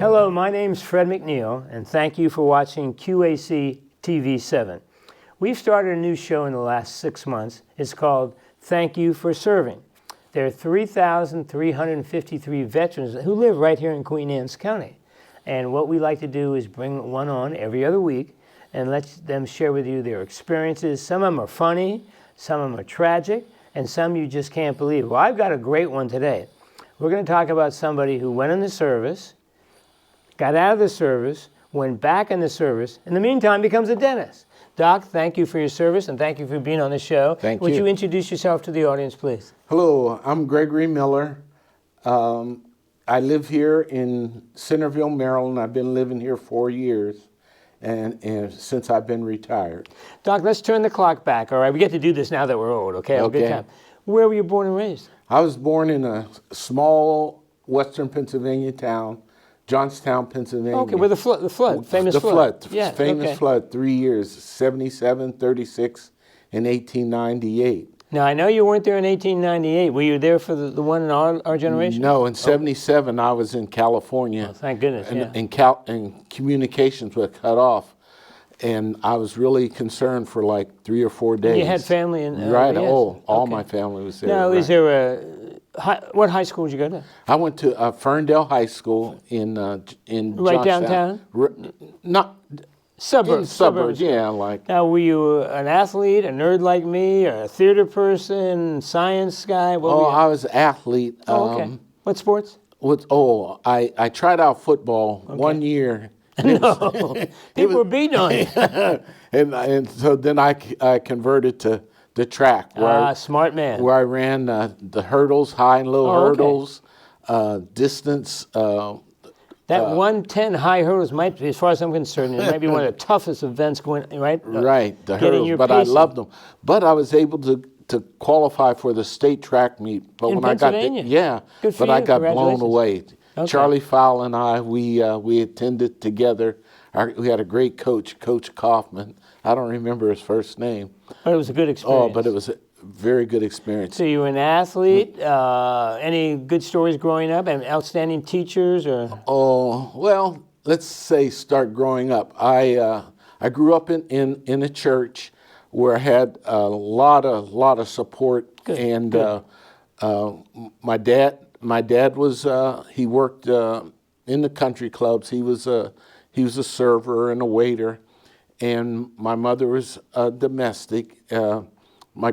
Hello, my name's Fred McNeil, and thank you for watching QAC TV 7. We've started a new show in the last 6 months. It's called Thank You for Serving. There are 3,353 veterans who live right here in Queen Anne's County. And what we like to do is bring one on every other week and let them share with you their experiences. Some of them are funny, some of them are tragic, and some you just can't believe. Well, I've got a great one today. We're going to talk about somebody who went in the service, got out of the service, went back in the service, in the meantime becomes a dentist. Doc, thank you for your service and thank you for being on the show. Thank you. Would you introduce yourself to the audience, please? Hello, I'm Gregory Miller. I live here in Centerville, Maryland. I've been living here 4 years and since I've been retired. Doc, let's turn the clock back, all right? We get to do this now that we're old, okay? Have a good time. Where were you born and raised? I was born in a small western Pennsylvania town, Johnstown, Pennsylvania. Okay, where the flood, famous flood. Yeah, famous flood, 3 years, 77, 36, and 1898. Now, I know you weren't there in 1898. Were you there for the one in our generation? No, in 77, I was in California. Oh, thank goodness, and communications were cut off. And I was really concerned for like 3 or 4 days. You had family in right, yes. all my family was there. Now, right. is there what high school did you go to? I went to Ferndale High School in right Johnstown. Downtown? Not suburbs, yeah. Like. Now, were you an athlete, a nerd like me, or a theater person, science guy? I was an athlete. Okay. What sports? I tried out football 1 year. No, people were beating on you. and so then I converted to the track. Smart man. Where I ran the hurdles, high and low hurdles, distance. That 110 high hurdles might be, as far as I'm concerned, it might be one of the toughest events going, right? Right, the hurdles, but I loved them. But I was able to qualify for the state track meet. But in when I got Good for but you. I got blown away. Okay. Charlie Fowle and I, we attended together. We had a great coach, Coach Kaufman. I don't remember his first name. But it was a good experience. Oh, but it was a very good experience. So you were an athlete. Any good stories growing up and outstanding teachers? Oh, well, let's say start growing up. I grew up in a church where I had a lot of support. Good. And my dad was he worked in the country clubs. He was a server and a waiter, and my mother was domestic. My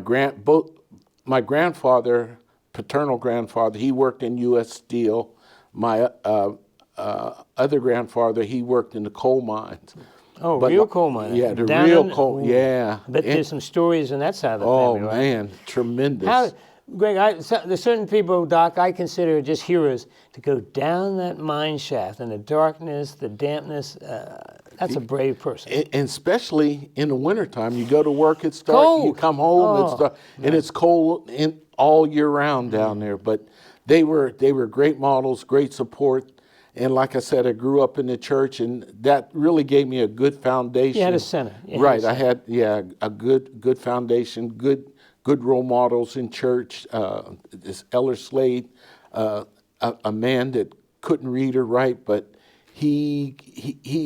grandfather, paternal grandfather, he worked in U.S. Steel. My other grandfather, he worked in the coal mines. Oh, real coal mine. Yeah, the real coal. Yeah. But there's some stories on that side of the family, right? Oh man, tremendous. Greg, there's certain people, Doc, I consider just heroes to go down that mine shaft in the darkness, the dampness. That's a brave person. And especially in the wintertime, you go to work, it's dark, cold. You come home, it's dark, and it's cold all year round down there. But they were great models, great support. And like I said, I grew up in the church, and that really gave me a good foundation. You had a center. Right, I had a good foundation, good role models in church. This Elder Slade, a man that couldn't read or write, but he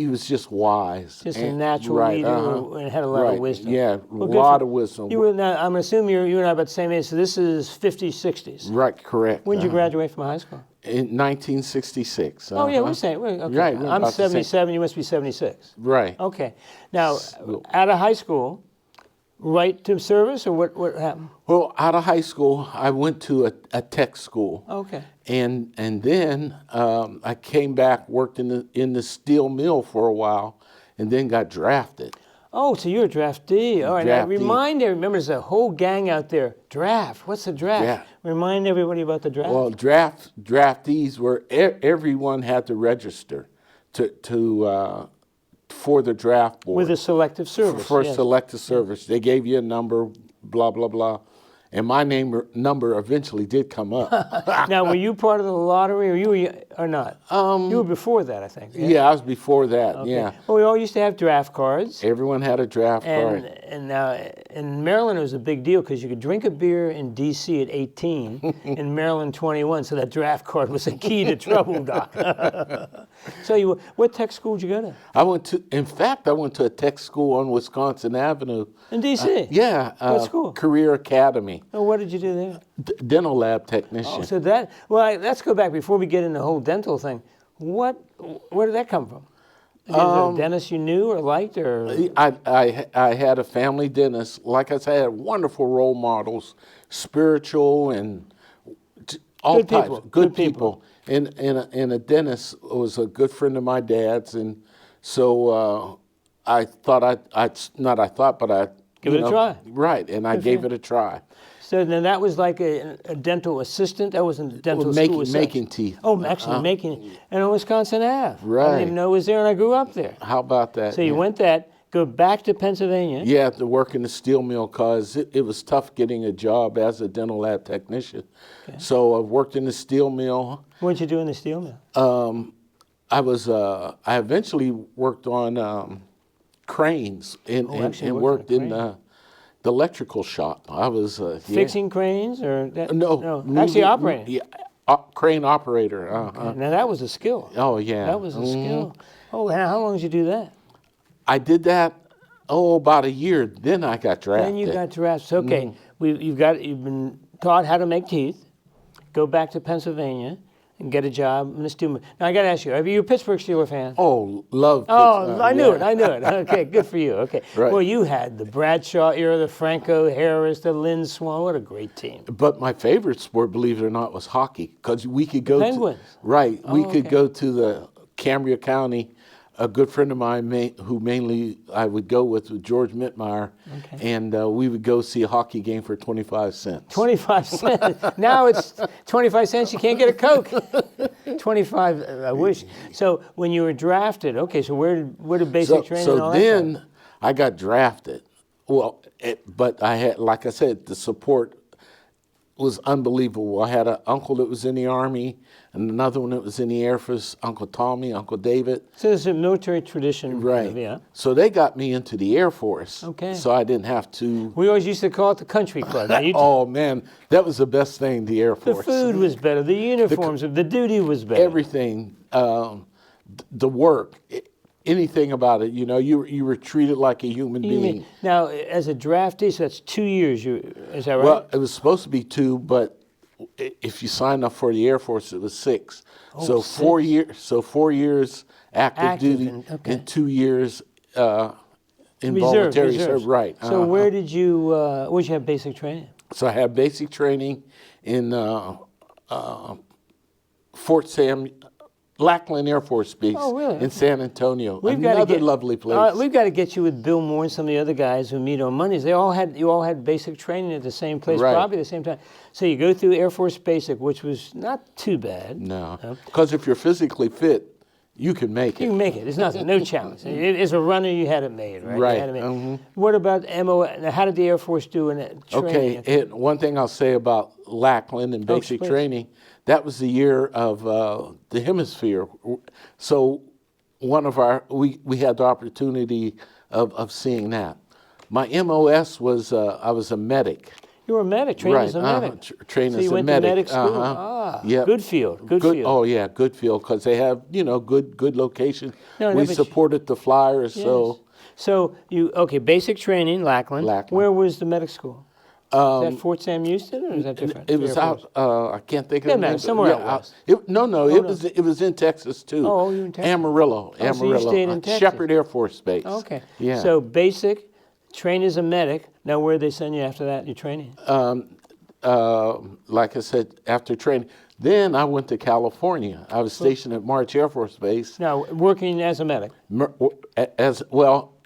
was just wise. Just a natural leader and had a lot of wisdom. Yeah, a lot of wisdom. I'm assuming you and I are about the same age, so this is 50s, 60s. Right, correct. When did you graduate from high school? In 1966. Oh, yeah, we're saying, okay. Right. I'm 77, you must be 76. Right. Okay. Now, out of high school, right to service, or what happened? Well, out of high school, I went to a tech school. Okay. And then I came back, worked in the steel mill for a while, and then got drafted. Oh, so you're a draftee. All right. Now, remember, there's a whole gang out there. Draft. What's a draft? Yeah. Remind everybody about the draft. Well, draftees were everyone had to register for the draft board. With a selective service. For selective service. They gave you a number, blah, blah, blah. and my number eventually did come up. Now, were you part of the lottery, or or not? You were before that, I think. Yeah, I was before that. Okay. Yeah, Well, we all used to have draft cards. everyone had a draft card. And now in Maryland it was a big deal because you could drink a beer in D.C. at 18, in Maryland 21. So that draft card was a key to trouble, Doc. So what tech school did you go to? In fact, I went to a tech school on Wisconsin Avenue. In D.C.? Yeah. What school? Career Academy. Oh, what did you do there? Dental lab technician. Oh, so let's go back before we get into the whole dental thing. Where did that come from? Is there a dentist you knew or liked, or? I had a family dentist. Like I said, I had wonderful role models, spiritual and all Good types. people. Good people. And a dentist was a good friend of my dad's, and so I thought I'd Give it a try. Right, and I gave it a try. So then that was like a dental assistant? That wasn't a dental school as such? Making teeth. Oh, actually making, and on Wisconsin Ave. I Right. didn't even know it was there, and I grew up there. How about that? So you went go back to Pennsylvania. Yeah, to work in the steel mill because it was tough getting a job as a dental lab technician. Okay. So I worked in the steel mill. What did you do in the steel mill? I eventually worked on cranes and worked in the electrical shop. I was fixing cranes or no, actually operating. Yeah, crane operator. Okay. Now that was a skill. Oh yeah, that was a skill. Oh, how long did you do that? I did that about a year. Then I got drafted. Then you got drafted. Okay, you've been taught how to make teeth. Go back to Pennsylvania and get a job in the steel mill. Now I got to ask you: are you a Pittsburgh Steelers fan? Oh, love. Oh, I knew it. Okay, good for you. Okay. Right. Well, you had the Bradshaw era, the Franco Harris, the Lynn Swan. What a great team. But my favorite sport, believe it or not, was hockey because we could go Penguins. We could go to the Cambria County. A good friend of mine, who mainly I would go with George Mittmeyer, and we would go see a hockey game for 25 cents. 25 cents. Now it's 25 cents. You can't get a Coke. 25. I wish. So when you were drafted, okay. So where did basic training? So and all that then come? I got drafted. Well, but I had, like I said, the support was unbelievable. I had an uncle that was in the Army and another one that was in the Air Force, Uncle Tommy, Uncle David. So there's a military tradition. Right. Yeah. So they got me into the Air Force. Okay. So I didn't have to. We always used to call it the country club. Now Oh, man. That was the best thing, the Air the Force. food was better. The uniforms, the duty was better. Everything. The work. Anything about it, you were treated like a human being. Now, as a draftee, so that's 2 years. Is that right? Well, it was supposed to be 2, but if you signed up for the Air Force, it was 6. Oh, so 6. 4 years. So 4 years active duty and 2 years involuntary service. Right. So where did you have basic training? So I had basic training in Fort Sam. Lackland Air Force Base in San Antonio. Another lovely place. We've got to get you with Bill Moore and some of the other guys who meet on Mondays. You all had basic training at the same place, probably at the same time. So you go through Air Force Basic, which was not too bad. No, because if you're physically fit, you can make it. You can make it. It's nothing, no challenge. As a runner, you had it made, right? Right. You had it made. What about MO? How did the Air Force do in that training? Okay, one thing I'll say about Lackland and basic training, that was the year of the hemisphere. So we had the opportunity of seeing that. My MOS was, I was a medic. You were a medic, trained as a medic. Trained so as you a went medic. to medic school? Yep. Good field, good field. Oh yeah, good field, because they have, good location. No, we supported the Flyers, yes. So basic training, Lackland. Where was the medic school? Is that Fort Sam Houston, or is that different? It was out. I can't think of the name. Somewhere else. It was in Texas too. Oh, you were in Texas. Amarillo. So you stayed in Texas. Shepherd Air Force Base. Okay. Yeah. So basic, train as a medic. Now where did they send you after that? Your training? Like I said, after training, then I went to California. I was stationed at March Air Force Base. Now working as a medic. As well,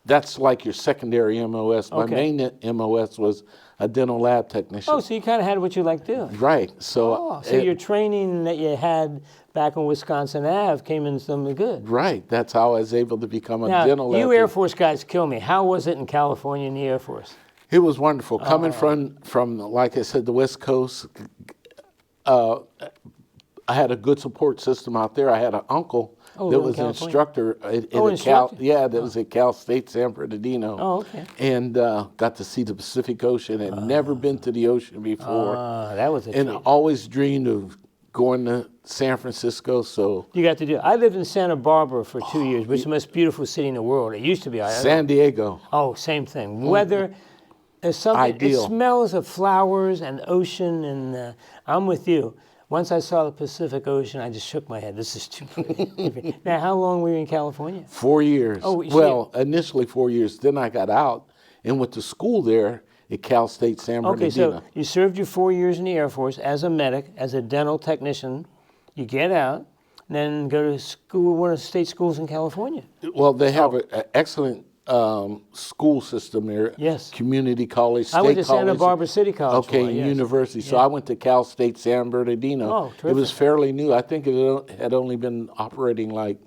that's like your secondary MOS. My main MOS was a dental lab technician. Oh, so you kind of had what you liked doing. Right. So your training that you had back on Wisconsin Ave came in something good. Right. That's how I was able to become a now, dental lab. You Air Force guys kill me. How was it in California in the Air Force? It was wonderful. Coming from, like I said, the West Coast, I had a good support system out there. I had an uncle that was an instructor at that was at Cal State San Bernardino. Oh, okay. And got to see the Pacific Ocean. Had never been to the ocean before. That was a and treat. always dreamed of going to San Francisco. So You got to do it. I lived in Santa Barbara for 2 years, which is the most beautiful city in the world. It used to be. San Diego. Oh, same thing. Weather. There's something. Ideal. It smells of flowers and ocean, and I'm with you. Once I saw the Pacific Ocean, I just shook my head. This is too pretty. Now, how long were you in California? 4 years. Oh, well, initially 4 years. Then I got out and went to school there at Cal State San Bernardino. Okay, so you served your 4 years in the Air Force as a medic, as a dental technician. You get out, and then go to school, one of the state schools in California. Well, they have an excellent school system there. Yes. Community college, state I went to college. Santa Barbara City College. Okay, for, yes. university. So I went to Cal State San Bernardino. Oh, it was terrific. fairly new. I think it had only been operating like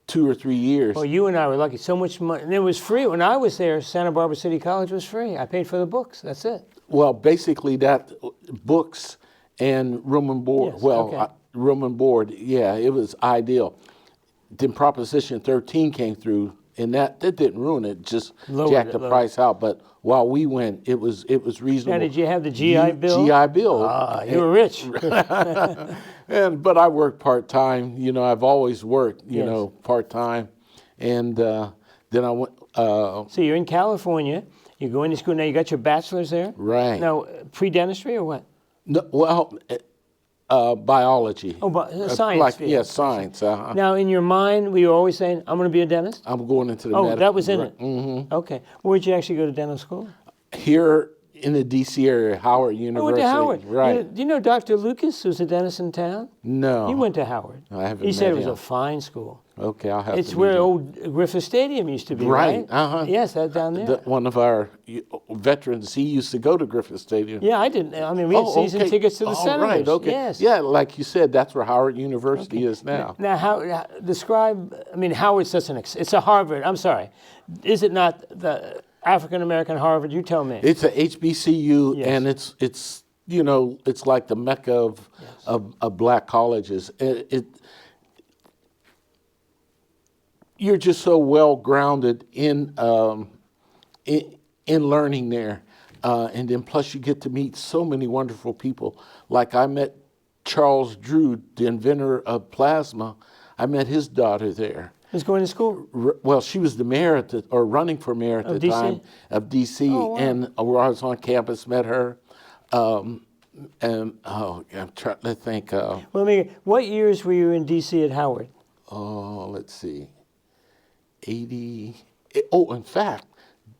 2 or 3 years. Well, you and I were lucky. So much money. And it was free. When I was there, Santa Barbara City College was free. I paid for the books. That's it. Well, basically that books and room and board. Yes, well, okay. Room and board. Yeah, it was ideal. Then Proposition 13 came through, and that didn't ruin it. Just jacked the price out. But while we went, it was reasonable. Now, did you have the GI Bill? GI Bill. Ah, you were rich. But I worked part-time. You know, I've always worked, you know, part-time. And then I went. So you're in California. You're going to school. Now, you got your bachelor's there? Right. Now, pre-dentistry or what? No, well, biology. Oh, science. Science. Now, in your mind, were you always saying, I'm going to be a dentist? I'm going into the Oh, medical. that was in it? Mm-hmm. Okay. Where'd you actually go to dental school? Here in the D.C. area, Howard University. I went to Howard. Right. Do you know Dr. Lucas, who's a dentist in town? No. He went to Howard. I haven't He said met it was him. a fine school. Okay, I'll have It's to. where old Griffith Stadium used to be, right? Uh-huh. Yes, that's down there. One of our veterans, he used to go to Griffith Stadium. Yeah, I didn't. I mean, we had season tickets to the Senators. Right, okay. Yes. Yeah, like you said, that's where Howard University is now. Now, how describe? I mean, Howard's such an. It's a Harvard. I'm sorry, is it not the African American Harvard? You tell me. It's a HBCU, Yes. and it's you know, it's like the mecca of black colleges. You're just so well grounded in learning there, and then plus you get to meet so many wonderful people. Like I met Charles Drew, the inventor of plasma. I met his daughter there. Was going to school. Well, she was the mayor running for mayor at the DC? time of D.C. Oh, wow. And where I was on campus, met her. I'm trying to think. Well, what years were you in D.C. at Howard? Let's see. 80. Oh, in fact,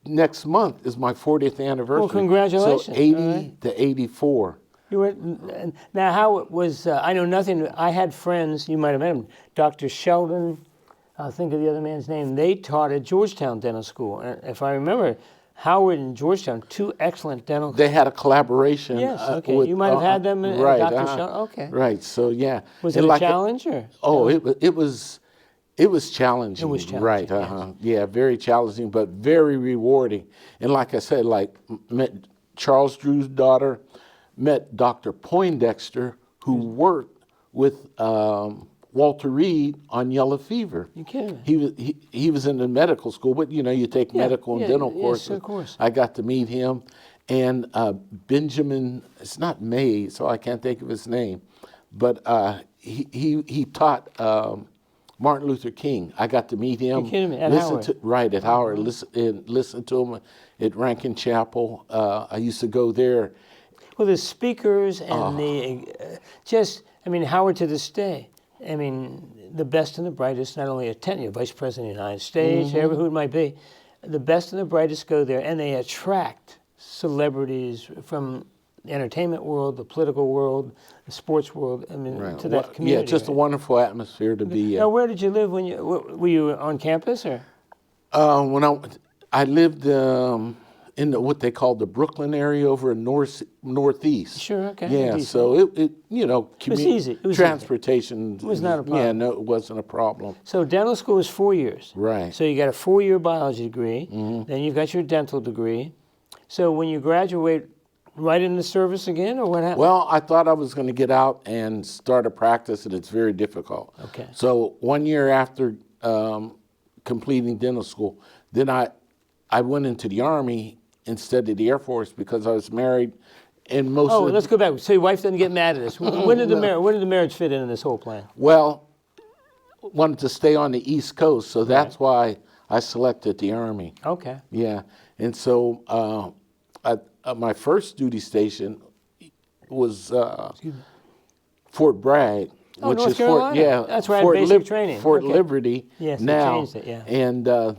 next month is my 40th anniversary. Well, congratulations. So 80 right. to 84. You were, now, how it was, I know nothing. I had friends, you might have met them, Dr. Sheldon, I'll think of the other man's name. They taught at Georgetown Dental School. And if I remember, Howard and Georgetown, two excellent dental schools. They had a collaboration. Yes, okay. You might have had them at right, Dr. Sheldon. Okay. Right, so yeah. Was it a challenge? It was challenging. It was challenging, Right, yes. Yeah, very challenging, but very rewarding. And like I said, met Charles Drew's daughter, met Dr. Poindexter, who worked with Walter Reed on yellow fever. You kidding me? He was in the medical school, but you know, you take medical and dental courses. Yes, of course. I got to meet him. And Benjamin, it's not May, so I can't think of his name, but he taught Martin Luther King. I got to meet him. You kidding me? At Howard? At Howard. Listen to him at Rankin Chapel. I used to go there. Well, the speakers and Howard to this day, the best and the brightest, not only attend, Vice President of the United States, whoever who it might be, the best and the brightest go there, and they attract celebrities from the entertainment world, the political world, the sports world, to that community. Yeah, just a wonderful atmosphere to be in. Now, where did you live when were you on campus or? When I lived in what they called the Brooklyn area over in northeast. Sure, okay. Yeah, Decent. so it was easy. It was transportation. It was not a problem. Yeah, no, it wasn't a problem. So dental school is 4 years. Right. So you got a 4-year biology degree, then you've got your dental degree. So when you graduate, right into service again, or what happened? Well, I thought I was going to get out and start a practice, and it's very difficult. Okay. So 1 year after completing dental school, then I went into the Army instead of the Air Force because I was married. And most Oh, of let's go back. So your wife doesn't get mad at us. When did the marriage fit into this whole plan? Well, wanted to stay on the East Coast, so that's why I selected the Army. Okay. Yeah, and so my first duty station was Fort Bragg, Oh, which North is Carolina. That's where I had Fort basic training. Fort Okay. Liberty. Yes, they now, changed it, yeah.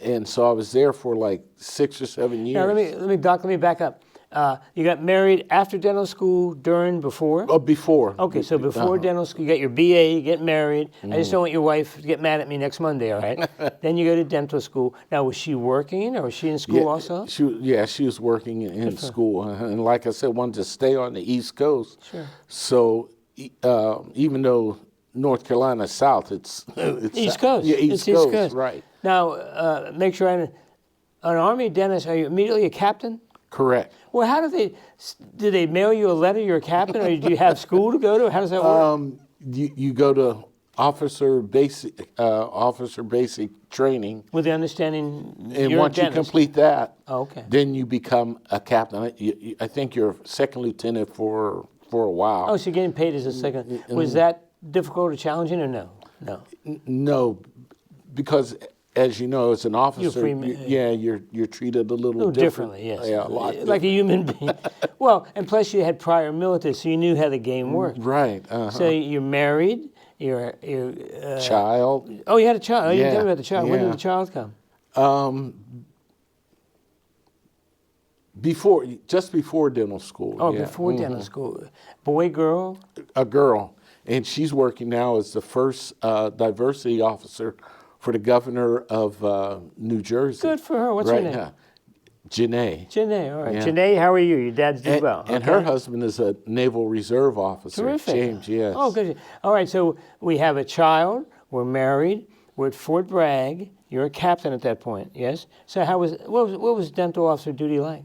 And so I was there for like 6 or 7 years. Now let me back up. You got married after dental school, during, before? Oh, before. Okay, so before dental school, you get your BA, you get married. I just don't want your wife to get mad at me next Monday, all right? Then you go to dental school. Now, was she working or was she in school also? She was working in school. And like I said, wanted to stay on the East Coast. Sure. So even though North Carolina South, it's East Coast. Yeah, It's East East Coast, Coast. right. Now, make sure an Army dentist, are you immediately a captain? Correct. Well, how did they mail you a letter, you're a captain, or do you have school to go to? How does that work? You go to officer basic training, With the understanding and you're once a you dentist. complete that, Okay. then you become a captain. I think you're a second lieutenant for a while. Oh, so you're getting paid as a second. Was that difficult or challenging or no? No. No, because as you know, as an officer, free- you're treated a little Differently, yes. Yeah, a lot like a human being. Well, and plus you had prior military, so you knew how the game worked. Right. So you're married. You're Child. Oh, you had a child. Oh, you Yeah, didn't tell me about the child. When yeah. did the child come? Just before dental school. Oh, yeah. before dental school. Boy, girl. A girl, and she's working now as the first diversity officer for the governor of New Jersey. Good for her. What's her name? Yeah. Janae. Janae. All right. Yeah. Janae, how are you? Your dad's doing And, well. and okay. her husband is a Naval Reserve officer. Terrific. James, yes. Oh, good. All right, so we have a child. We're married. We're at Fort Bragg. You're a captain at that point, yes? So what was dental officer duty like?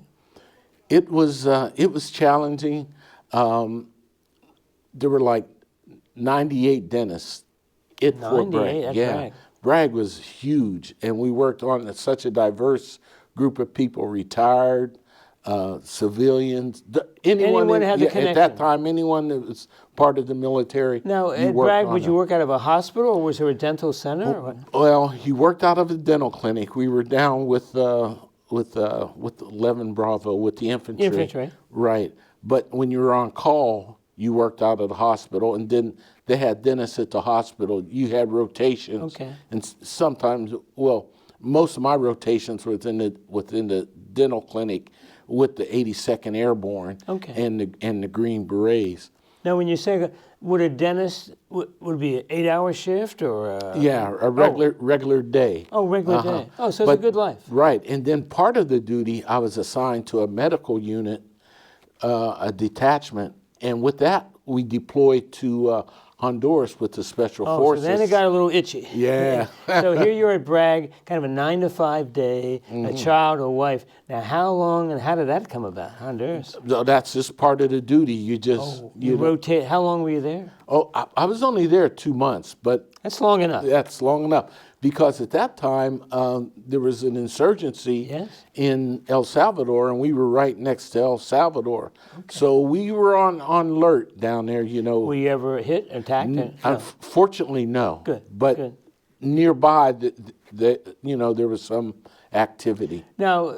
It was challenging. There were like 98 dentists at Fort 98, Bragg. that's Yeah, Bragg. Bragg was huge, and we worked on such a diverse group of people: retired, civilians, anyone had the at connection. that time. Anyone that was part of the military. Now, you at worked Bragg, on would you them. work out of a hospital or was there a dental center? Or what? Well, he worked out of the dental clinic. We were down with 11 Bravo with the infantry. Infantry. Right. But when you were on call, you worked out of the hospital, and then they had dentists at the hospital. You had rotations. Okay. And sometimes, well, most of my rotations were within the dental clinic with the 82nd Airborne Okay. and the Green Berets. Now, when you say, would a dentist, would it be an 8-hour shift or? Yeah, a regular day. Oh, regular day. Oh, so it's a good life. Right, and then part of the duty, I was assigned to a medical unit, a detachment, and with that, we deployed to Honduras with the Special Oh, Forces. so then it got a little itchy. Yeah. So here you're at Bragg, kind of a 9-to-5 day, a child, a wife. Now, how long and how did that come about, Honduras? So that's just part of the duty. You just You rotate. How long were you there? I was only there 2 months, but That's long enough. that's long enough. Because at that time, there was an insurgency Yes. in El Salvador, and we were right next to El Salvador. So we were on alert down there, you know. Were you ever hit, attacked? No. Unfortunately, no. Good, But good. nearby, there was some activity. Now,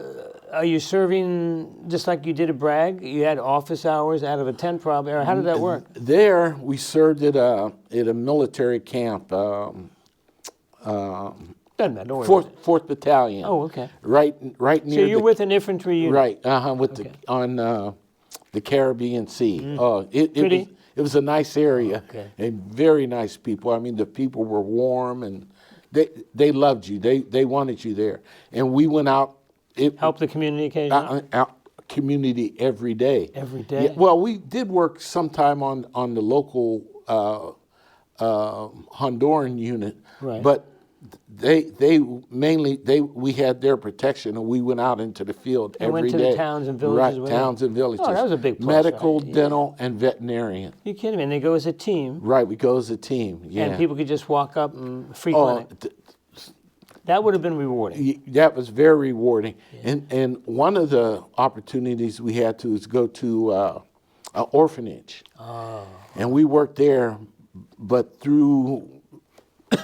are you serving just like you did at Bragg? You had office hours out of a tent, probably, or how did that work? There, we served at a military camp. Doesn't matter. Don't worry about it. Fourth Battalion. Oh, okay. Right So near you're with an infantry unit. right, on the Caribbean Sea. Oh, Pretty? it was a nice area Okay. and very nice people. I mean, the people were warm and they loved you. They wanted you there, and we went out. Help the community occasionally? Out community every day. Every day? Yeah, well, we did work sometime on the local Honduran unit, Right. but They mainly we had their protection, and we went out into the field And every went to day. the towns and villages Right, with you? towns and villages. Oh, that was a big plus, Medical, right? Yeah. dental, and veterinarian. You kidding me? And they go as a team, Right, we go as a team. Yeah. and people could just walk up and free Oh, clinic. That would have been rewarding. that was very rewarding. And one of the opportunities we had to is go to an orphanage. Oh. And we worked there, but through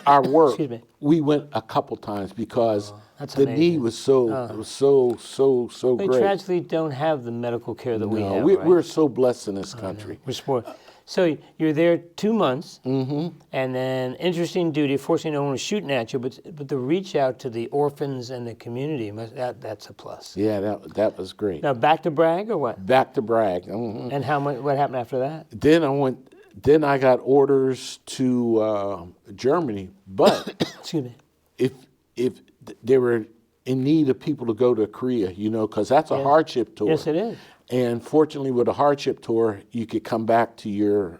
our work, Excuse me. we went a couple times because That's the amazing. need was so They great. tragically don't have the medical care that we have. Right? We're so blessed in this country. We're spoiled. So you're there 2 months, and then interesting duty. Fortunately, no one was shooting at you, but the reach out to the orphans and the community, that's a plus. Yeah, that was great. Now back to Bragg or what? Back to Bragg. Mhm. And how much? What happened after that? Then I got orders to Germany, but Excuse me. if they were in need of people to go to Korea, because that's a Yes. hardship tour. Yes, it is. And fortunately, with a hardship tour, you could come back to your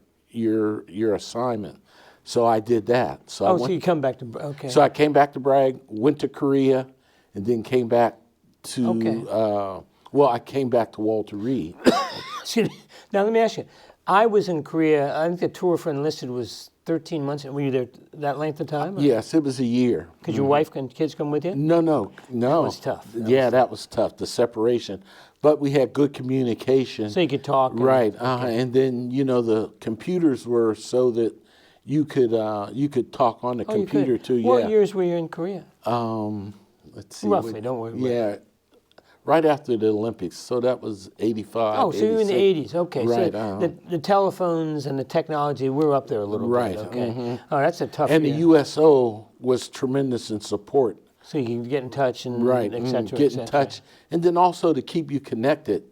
assignment. So I did that. So So you come back to okay. So I came back to Bragg, went to Korea, and then came back to. Okay. I came back to Walter Reed. Excuse me. Now let me ask you. I was in Korea. I think the tour for enlisted was 13 months. Were you there that length of time? Yes, it was a year. Could your wife and kids come with you? No. That was tough. That was tough. The separation, but we had good communication. So you could talk. Right, and then the computers were so that you could talk on the Oh, you computer could. too. What Yeah. years were you in Korea? Let's see. Roughly, don't worry about it. Yeah, right after the Olympics. So that was 85. Oh, so you were in the 86. 80s. Okay. Right. So the telephones and the technology, we're up there a little Right, bit. Okay. Oh, that's a tough And the year. USO was tremendous in support. So you can get in touch and Right, et cetera, get et in cetera. touch, and then also to keep you connected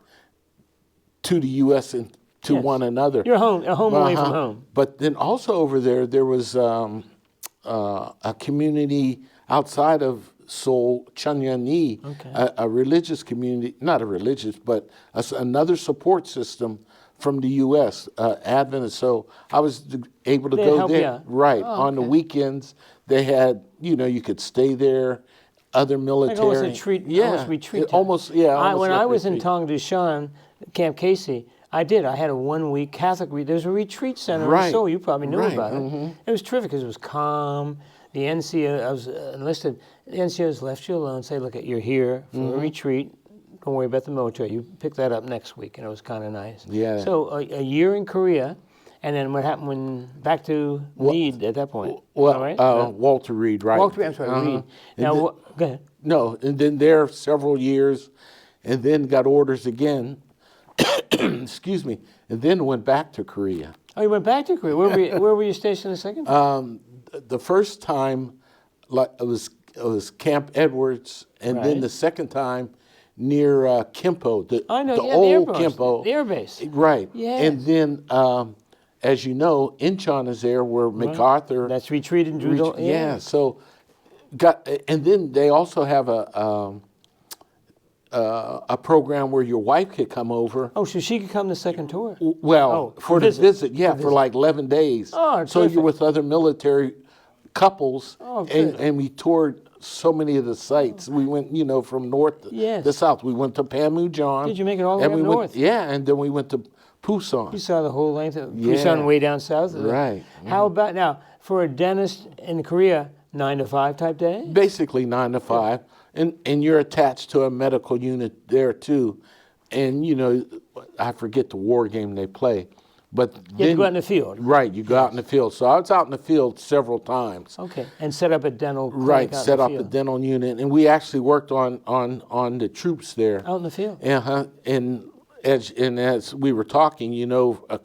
to the U.S. and to Yes. one another. You're home away from home. But then also over there was a community outside of Seoul, Chanyani, Okay. a religious community, not a religious, but another support system from the U.S., Adventist. So I was able to They go help there. you out. Right, Oh, on the okay. weekends, they had, you could stay there, other military. Like almost a retreat. Yeah, Almost retreat. it almost, yeah. almost When like I was in retreat. Tong Dushan, Camp Casey, I had a 1 week Catholic. There's a retreat center in Right, Seoul. You probably knew right, about it. It was terrific because it was calm. The NCO, I was enlisted. The NCOs left you alone. Say, look, you're here for a retreat. Don't worry about the military. You pick that up next week, and it was kind of nice. Yeah. So a year in Korea, and then what happened when back to Meade at that point? Well, All right? Walter Reed, right? Walter, I'm sorry, Reed. Now, go ahead. No, and then there several years, and then got orders again. Excuse me, and then went back to Korea. Oh, you went back to Korea. Where were you stationed the second time? The first time, it was Camp Edwards, and then Right. the second time near Kimpo, the I know, the yeah, old the air base, Kimpo, the air base. right? Yes. And then, as you know, Incheon is there where MacArthur. That's retreated and drew the, Yeah, so and then they also have a program where your wife could come over. Oh, so she could come the second tour. Well, Oh, for the visit, yeah, for like 11 days. Oh, so terrific. you're with other military couples, Oh, good. and we toured so many of the sites. We went, from north Yes. to south. We went to Panmunjom. Did you make it all the and way we up went, north? Yeah, and then we went to You Pusan. saw the whole length of Yeah. Busan way down south. Right. How about now for a dentist in Korea, 9 to 5 type day? Basically 9 to 5, and you're attached to a medical unit there too. And I forget the war game they play, but You have then to go out in the field. Right, you go out in the field. So I was out in the field several times. Okay, and set up a dental clinic Right, out in set the up a field. dental unit, and we actually worked on the troops there. Out in the field. And as we were talking,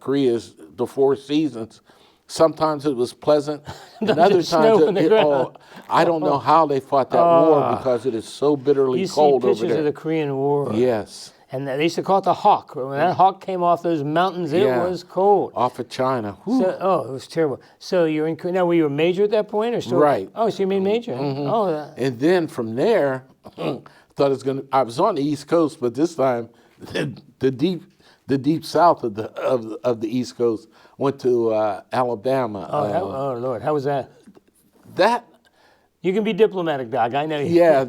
Korea's the 4 seasons. Sometimes it was pleasant, and other There's snow times on the ground. I don't know how they fought that war because it is so bitterly You see cold over pictures there. of the Korean War. Yes, And they used to call it the hawk. When that hawk came off those mountains, it Yeah. was cold. off of China. So, it was terrible. So you're in Korea. Now, were you a major at that point? Or still? Right. Oh, so you made major. Oh, And then from there, I was on the East Coast, but this time the deep south of the East Coast went to Alabama. oh, Lord. How was that? That You can be diplomatic, Doc. I know you. Yeah,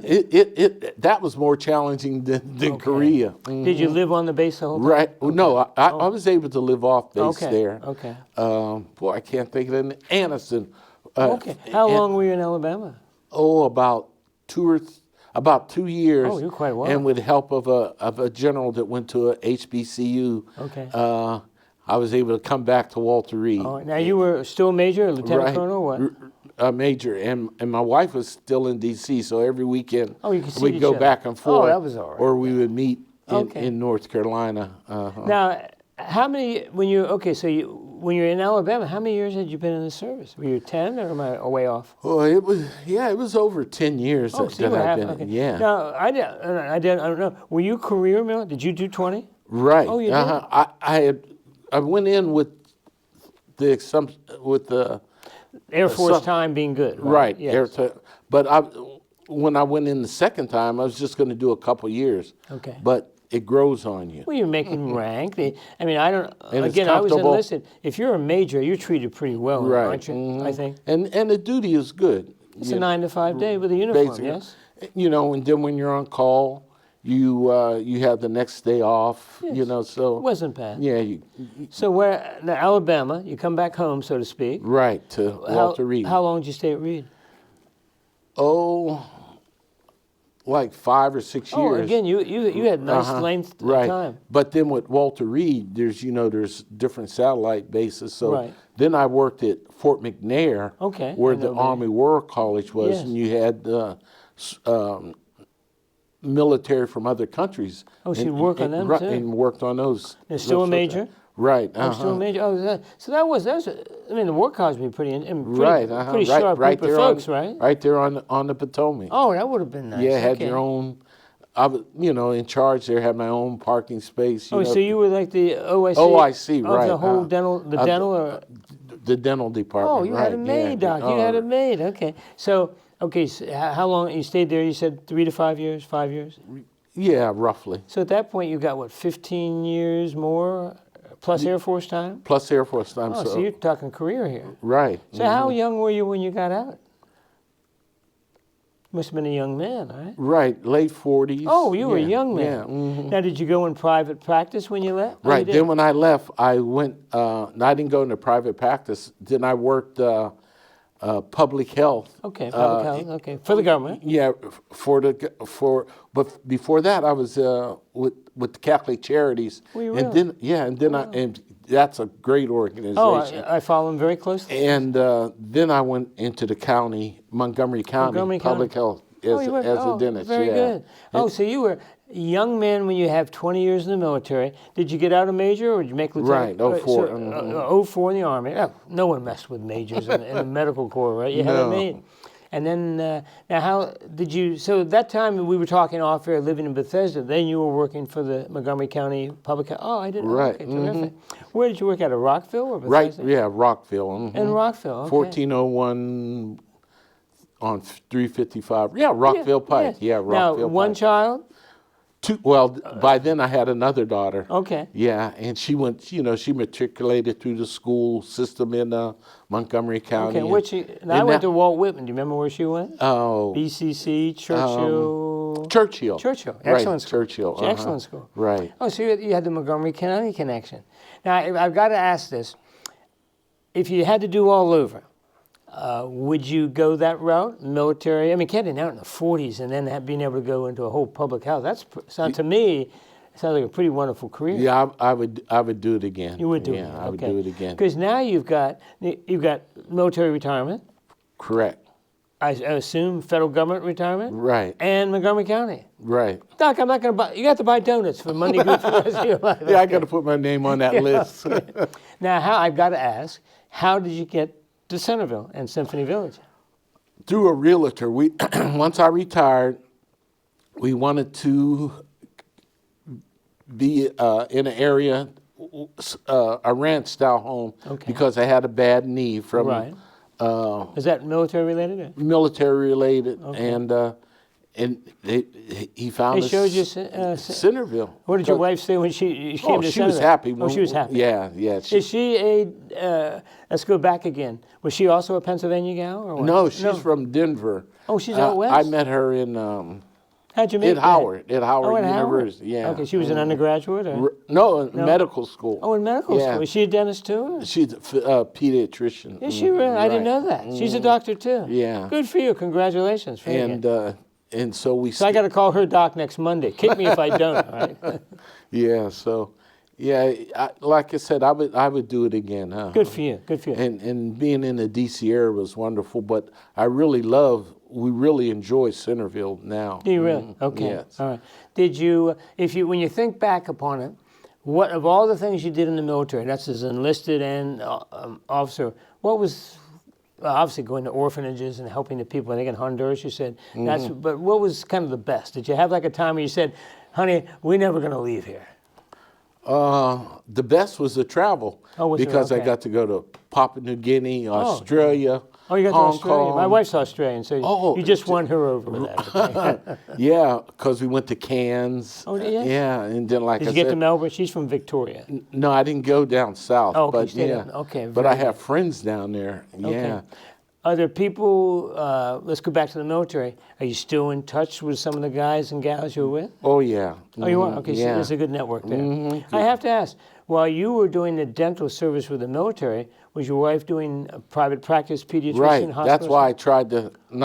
that was more challenging than Korea. Did you live on the base the whole time? Right. Well, no, I was able to live off base Okay. there. Okay. Boy, I can't think of it. Anderson. Okay. How long were you in Alabama? Oh, about 2 years. Oh, you're quite a while. And with the help of a general that went to a HBCU, Okay. I was able to come back to Walter Reed. Oh, now you were still a major, a lieutenant colonel, or what? A major, and my wife was still in D.C., so every weekend you could see we'd each go other. back and forth. Oh, that was all right. Or we would meet Okay. in North Carolina. Now, how many, when when you're in Alabama, how many years had you been in the service? Were you 10, or am I way off? Well, it was over 10 years Oh, that, so you were I've half, been. okay. Yeah. Now, I don't know. Were you career military? Did you do 20? Right. Oh, you did? I went in with the Air Force time being good. right. Yes. But when I went in the second time, I was just going to do a couple years. Okay. But it grows on you. Well, you're making rank. I mean, I don't. And it's Again, I was comfortable. enlisted. If you're a major, you're treated pretty well, Right. aren't you? I think And the duty is good. it's a 9 to 5 day with a uniform. Basically. Yes. You know, and then when you're on call, you have the next day off. Yes. You know, so It wasn't bad. yeah, So now Alabama, you come back home, so to speak. right to Walter Reed. How long did you stay at Reed? Oh, like 5 or 6 years. Oh, again, you had nice length of right. time. But then with Walter Reed, there's different satellite bases. So Right. then I worked at Fort McNair, Okay, where I know the that. Army War College was, Yes. and you had military from other countries. Oh, so you work on them, too? And worked on those. You're still those a major? Right. Oh, still a major. Oh, so that was. I mean, the war college would be pretty Right. pretty sharp right group of there folks, on, right? Right there on the Potomac. Oh, that would have been nice. Yeah, had Okay. your own. I was, in charge there. Had my own parking space. Oh, so you were like the OIC? OIC, of right. the whole dental, or? The dental department. Oh, you right, had a maid, yeah. Doc. You had a maid. Okay. So how long you stayed there? You said 3 to 5 years, 5 years. Yeah, roughly. So at that point, you got what, 15 years more, plus Air Force time? Plus Air Force time. Oh, so you're talking career here. Right. So how young were you when you got out? Must have been a young man, right? Right, late 40s. Oh, you were a Yeah, young man. Yeah. mhm. Now, did you go in private practice when you left? Oh, you Right. did? Then when I left, I went. I didn't go into private practice. Then I worked public health. Okay, public health. Okay, for the government. Yeah, but before that, I was with the Catholic Charities. Were you And really? then and that's a great organization. Oh, I follow him very closely. And then I went into the county, Montgomery County, Montgomery public County. health Oh, you were- as oh, a dentist. Very yeah. good. Oh, so you were a young man when you have 20 years in the military. Did you get out a major, or did you make lieutenant? Right, 04, So, 04 in the Army. Oh, no one messed with majors in the medical corps, right? You had a No. maid. And then, now how did you, so at that time we were talking off air, living in Bethesda, then you were working for the Montgomery County Public Health. Oh, I didn't know. Right, Okay, terrific. Where did you work at, a Rockville or Right, Bethesda? yeah, Rockville. mhm. In Rockville, okay. 1401 on 355. Yeah, Rockville Pike. Yeah, Rockville Now, one Pike. child? Well, by then I had another daughter. Okay. Yeah, and she went, she matriculated through the school system in Montgomery County. Okay, where she, now I and went that- to Walt Whitman. Do you remember where she went? Oh, BCC, Churchill. Churchill. Churchill, Right, excellent school. Churchill. Excellent school. Right. Oh, so you had the Montgomery County connection. Now, I've got to ask this. If you had to do all over, would you go that route, military? I mean, getting out in the 40s and then being able to go into a whole public health, to me, it sounds like a pretty wonderful career. Yeah, I would do it again. You would do it. Yeah, I would okay. do it again. Because now you've got military retirement, Correct. I assume federal government retirement, Right. and Montgomery County. Right. Doc, I'm not going to buy. You have to buy donuts for Monday Good for the rest of your life. Yeah, I got to put my name on that list. Now, I've got to ask, how did you get to Centerville and Symphony Village? Through a realtor. We once I retired, we wanted to be in an area, a ranch-style home, Okay. because I had a bad knee from Right. Is that military related? Or? military related, Okay. he found He us showed you Centerville. What did your wife say when she came to she was Centerville? happy. Oh, she was happy. Yeah. Is she let's go back again. Was she also a Pennsylvania gal? Or what? No, she's from Denver. Oh, she's out west? I met her in How'd you meet at her? Howard Oh, at Howard? University. Yeah. Okay, she was an undergraduate? Or? No, in medical school. Oh, in medical school. Is she a dentist too? Or? She's a pediatrician. Is she really? I didn't know that. She's a doctor too. Yeah. Good for you. Congratulations. Very good. And so we. So I got to call her doc next Monday. Kick me if I don't. All right. Yeah. So, yeah. Like I said, I would do it again. Huh? Good for you. Good for you. And being in the D.C. area was wonderful, but we really enjoy Centerville now. Do you really? Okay. Yes. All right. Did you, when you think back upon it, what of all the things you did in the military, that's as enlisted and officer, what was obviously going to orphanages and helping the people? I think in Honduras you said that's. But what was kind of the best? Did you have like a time where you said, "Honey, we're never going to leave here"? The best was the travel because I got to go to Papua New Guinea, Australia. Oh, you got Hong to Australia. Kong. My wife's Australian, so you just won her over with that. Yeah, because we went to Cairns. Oh, yeah? Yeah, and then like Did I you get said, to Melbourne? She's from Victoria. No, I didn't go down south. Oh, okay, but yeah, okay. But I have friends down there. Yeah. Okay. Are there people, let's go back to the military, are you still in touch with some of the guys and gals you were with? Oh, yeah. Oh, you are? Okay, so there's a good network there. I have to ask, while you were doing the dental service with the military, was your wife doing a private practice, pediatrician, Right, hospital? that's why I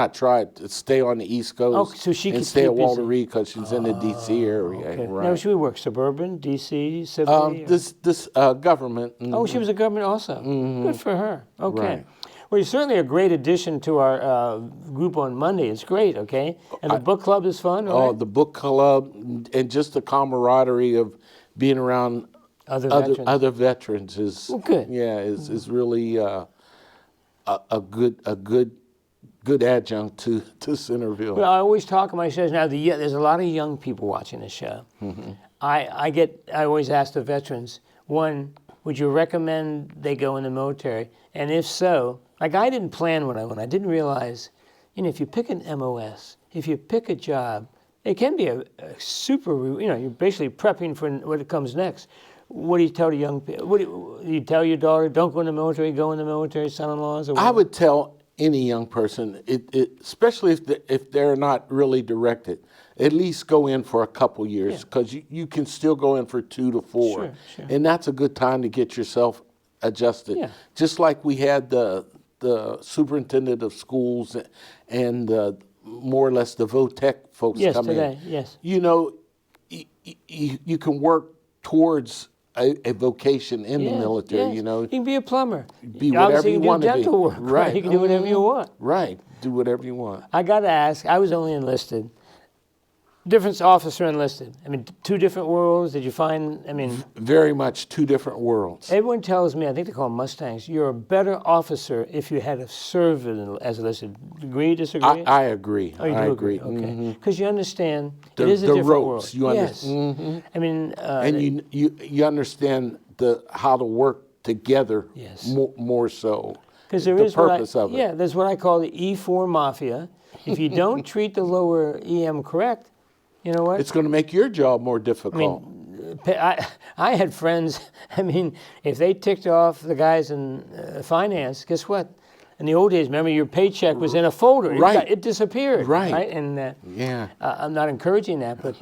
tried to stay on the East Coast so she and could stay keep at Walter busy. Reed because she's in the D.C. area. Okay. Right. Now, she would work suburban, D.C., Sibley? This government. Oh, she was a government also? Good for her. Okay. Right. Well, you're certainly a great addition to our group on Monday. It's great, okay? And the book club is fun, right? Oh, the book club and just the camaraderie of being around other veterans is good. Yeah, is really a good adjunct to Centerville. Well, I always talk in my shows now. There's a lot of young people watching this show. I always ask the veterans, one, would you recommend they go in the military? And if so, like I didn't plan when I went. I didn't realize, if you pick an MOS, if you pick a job, it can be a super. You're basically prepping for what comes next. What do you tell the young people? What do you tell your daughter? Don't go in the military. Go in the military. Son-in-laws. Or I would tell any young person, especially if they're not really directed, at least go in for a couple years because you can still go in for 2 to 4, sure. And that's a good time to get yourself adjusted. Yeah. Just like we had the superintendent of schools and more or less the VOTEC folks come today, in. Yes. You can work towards a vocation in the military. Yes. You can be a plumber. Be whatever you want to be. You can do dental work. Right. You can do whatever you want. Right. Do whatever you want. I got to ask. I was only enlisted. Different officer enlisted. Two different worlds. Did you find? Very much two different worlds. Everyone tells me, I think they call them Mustangs, you're a better officer if you had to serve as enlisted. Agree, disagree? I agree. Oh, you do agree? Okay. Because you understand it is a different ropes, world. You yes. And you understand how to work together. Yes. More so. Because there is purpose of it. Yeah, there's what I call the E4 mafia. If you don't treat the lower EM correct, you know what? It's going to make your job more difficult. I had friends, if they ticked off the guys in finance, guess what? In the old days, remember your paycheck was in a folder. Right. It disappeared. Right. And yeah. I'm not encouraging that, but...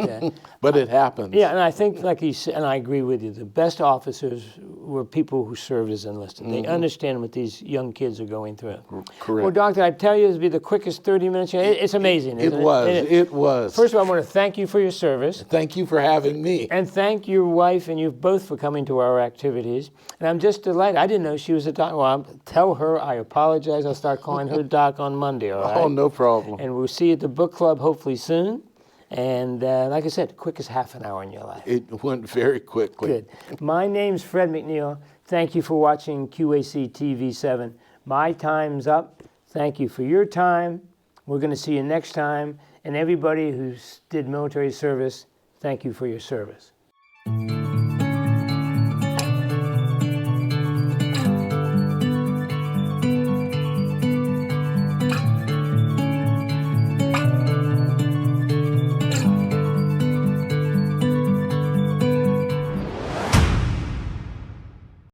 but it happens. Yeah, and I think, like you said, and I agree with you, the best officers were people who served as enlisted. They understand what these young kids are going through. Correct. Well, Doctor, I tell you, this will be the quickest 30 minutes. It's amazing, isn't it? It was. First of all, I want to thank you for your service. Thank you for having me. And thank your wife and you both for coming to our activities. And I'm just delighted. I didn't know she was a doctor. Well, tell her I apologize. I'll start calling her Doc on Monday, all right? Oh, no problem. And we'll see you at the book club hopefully soon. And like I said, quick as half an hour in your life. It went very quickly. Good. My name's Fred McNeil. Thank you for watching QAC TV 7. My time's up. Thank you for your time. We're going to see you next time. And everybody who did military service, thank you for your service.